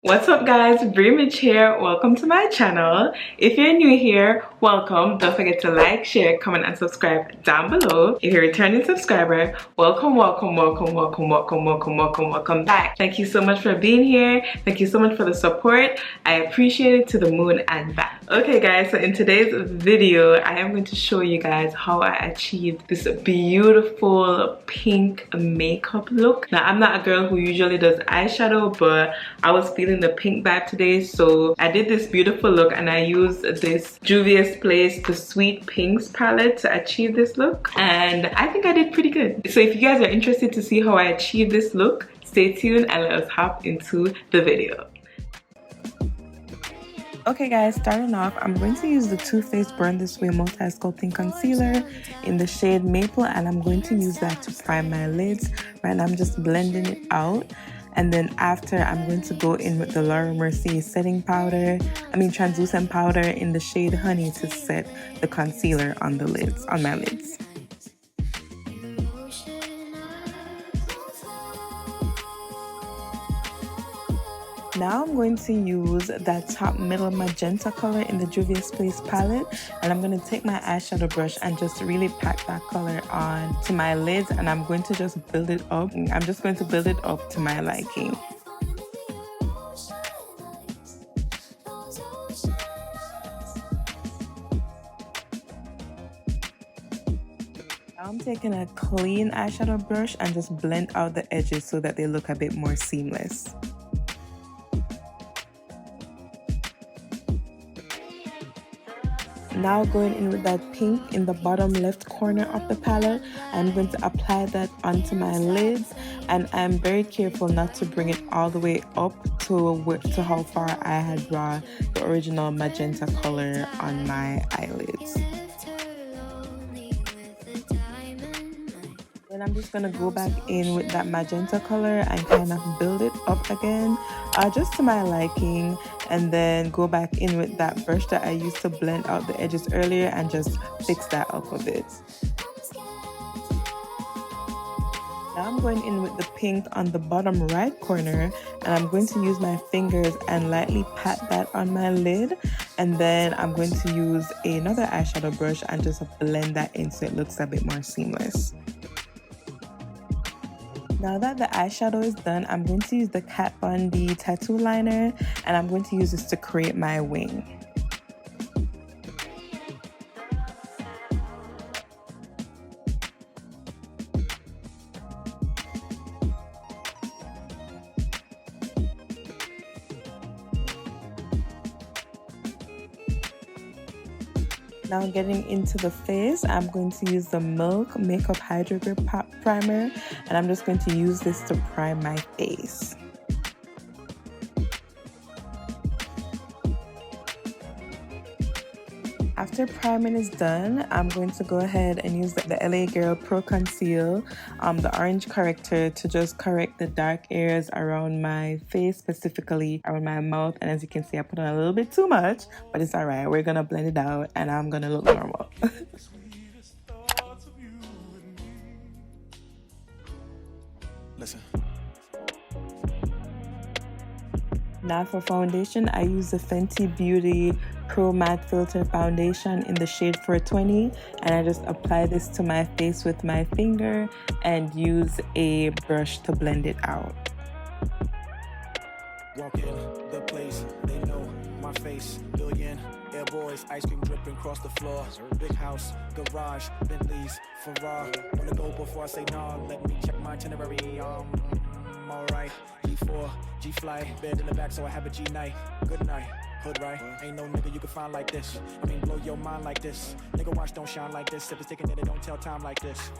What's up guys, Brimage here. Welcome to my channel. If you're new here, welcome. Don't forget to like, share, comment and subscribe down below. If you're a returning subscriber, welcome back. Thank you so much for being here. Thank you so much for the support. I appreciate it to the moon and back. Okay guys, so in today's video I am going to show you guys how I achieved this beautiful pink makeup look. Now I'm not a girl who usually does eyeshadow, but I was feeling the pink vibe today, so I did this beautiful look and I used this Juvia'S The Sweet Pinks palette to achieve this look, and I think I did pretty good. So if you guys are interested to see how I achieved this look, stay tuned and let us hop into the video. Okay guys, starting off, I'm going to use the Too Faced Burn This Way Multi-Sculpting Concealer in the shade Maple, and I'm going to use that to prime my lids. Right now I'm just blending it out. And then after, I'm going to go in with the Mercier setting powder, translucent powder in the shade Honey to set the concealer on the lids, on my lids. Now I'm going to use that top middle magenta color in the Juvia'S palette, and I'm going to take my eyeshadow brush and just really pack that color on to my lids, and I'm going to just build it up. I'm just going to build it up to my liking. Now I'm taking a clean eyeshadow brush and just blend out the edges so that they look a bit more seamless. Now going in with that pink in the bottom left corner of the palette, I'm going to apply that onto my lids, and I'm very careful not to bring it all the way up to how far I had brought the original magenta color on my eyelids. Then I'm just going to go back in with that magenta color and kind of build it up again, just to my liking, and then go back in with that brush that I used to blend out the edges earlier and just fix that up a bit. Now I'm going in with the pink on the bottom right corner, and I'm going to use my fingers and lightly pat that on my lid, and then I'm going to use another eyeshadow brush and just blend that in so it looks a bit more seamless. Now that the eyeshadow is done, I'm going to use the Kat Von D tattoo liner, and I'm going to use this to create my wing. Now getting into the face, I'm going to use the Milk Makeup Hydro Grip Primer, and I'm just going to use this to prime my face. After priming is done, I'm going to go ahead and use the LA Girl Pro Conceal, the orange corrector, to just correct the dark areas around my face, specifically around my mouth. And as you can see, I put on a little bit too much, but it's alright. We're gonna blend it out and I'm gonna look normal. Listen. Now for foundation, I use the Fenty Beauty Pro Matte Filter Foundation in the shade 420, and I just apply this to my face with my finger and use a brush to blend it out. Walk in the place, they know my face, billion air boys, ice cream dripping across the floor, big house, garage, Bentleys, Ferrari. Wanna go before I say nah, let me check my itinerary. Alright, G4, G-Fly, bed in the back so I have a G-night. Good night, hood right, ain't no nigga you can find like this. I mean blow your mind like this. Nigga watch don't shine like this. If it's sticking in it don't tell time like this.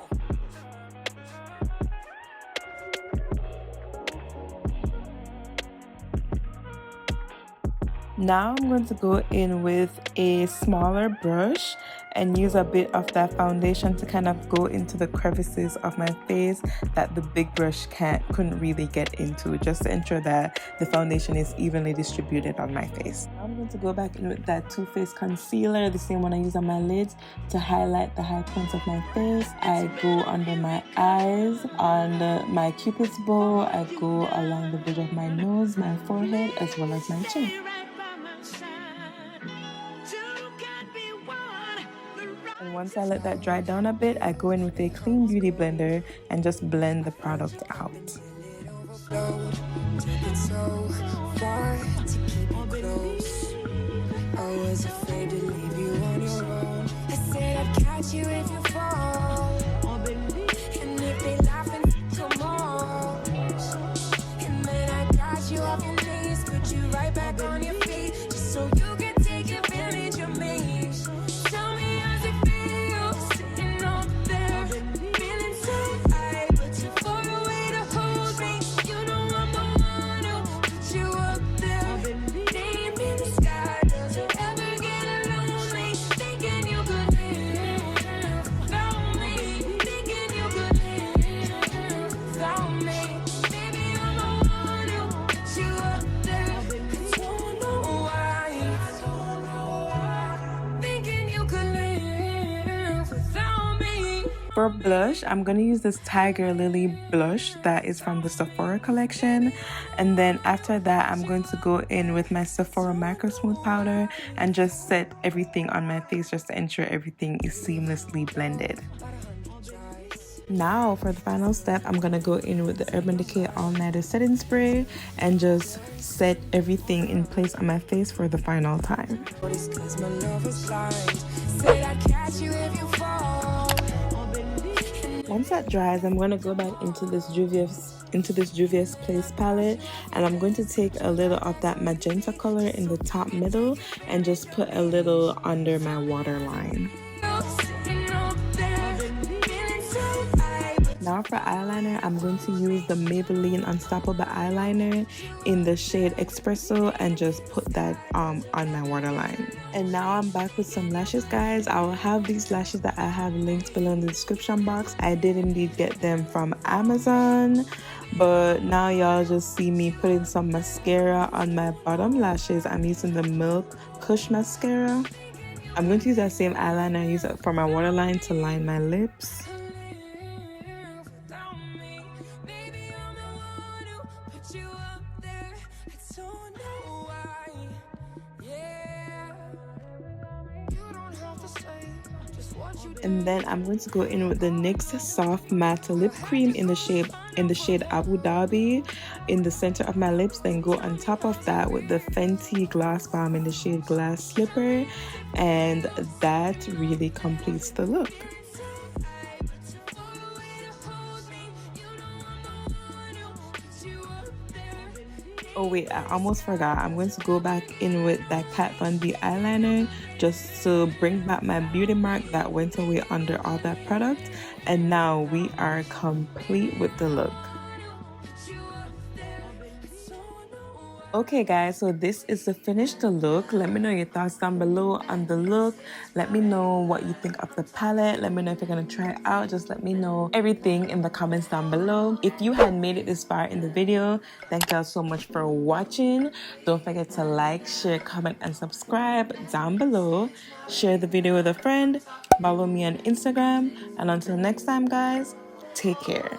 Now I'm going to go in with a smaller brush and use a bit of that foundation to kind of go into the crevices of my face that the big brush couldn't really get into, just to ensure that the foundation is evenly distributed on my face. Now I'm going to go back in with that Too Faced concealer, the same one I use on my lids, to highlight the high points of my face. I go under my eyes, under my cupid's bow, I go along the bridge of my nose, my forehead, as well as my chin. And once I let that dry down a bit, I go in with a clean beauty blender and just blend the product out. I was afraid to leave you on your own. I said I'd catch you if you fall. And if they laugh and come on. And then I got you off your knees, put you right back on your feet, just so you can take advantage of me. Tell me how's it feel, sitting up there, feeling so high, but you're far away to hold me. You know I'm the one who put you up there, name in the sky. Does it ever get lonely, thinking you could live without me, thinking you could live without me? Maybe I'm the one who put you up there. I don't know why, thinking you could live without me. For blush, I'm going to use this Tiger Lily blush that is from the Sephora collection. And then after that, I'm going to go in with my Sephora Microsmooth powder and just set everything on my face just to ensure everything is seamlessly blended. Now for the final step, I'm going to go in with the Urban Decay All Nighter Setting Spray and just set everything in place on my face for the final time. Once that dries, I'm going to go back into this Juvia'S Place palette, and I'm going to take a little of that magenta color in the top middle and just put a little under my waterline. Now for eyeliner, I'm going to use the Maybelline Unstoppable eyeliner in the shade Espresso and just put that on my waterline. And now I'm back with some lashes, guys. I will have these lashes that I have linked below in the description box. I did indeed get them from Amazon, but now y'all just see me putting some mascara on my bottom lashes. I'm using the Milk Kush mascara. I'm going to use that same eyeliner I use for my waterline to line my lips. And then I'm going to go in with the NYX Soft Matte Lip Cream in the shade Abu Dhabi in the center of my lips. Then go on top of that with the Fenty Glass Balm in the shade Glass Slipper, and that really completes the look. Oh wait, I almost forgot. I'm going to go back in with that Kat Von D eyeliner just to bring back my beauty mark that went away under all that product. And now we are complete with the look. Okay guys, so this is the finished look. Let me know your thoughts down below on the look. Let me know what you think of the palette. Let me know if you're gonna try it out. Just let me know everything in the comments down below. If you had made it this far in the video, thank y'all so much for watching. Don't forget to like, share, comment, and subscribe down below. Share the video with a friend. Follow me on Instagram. And until next time, guys, take care.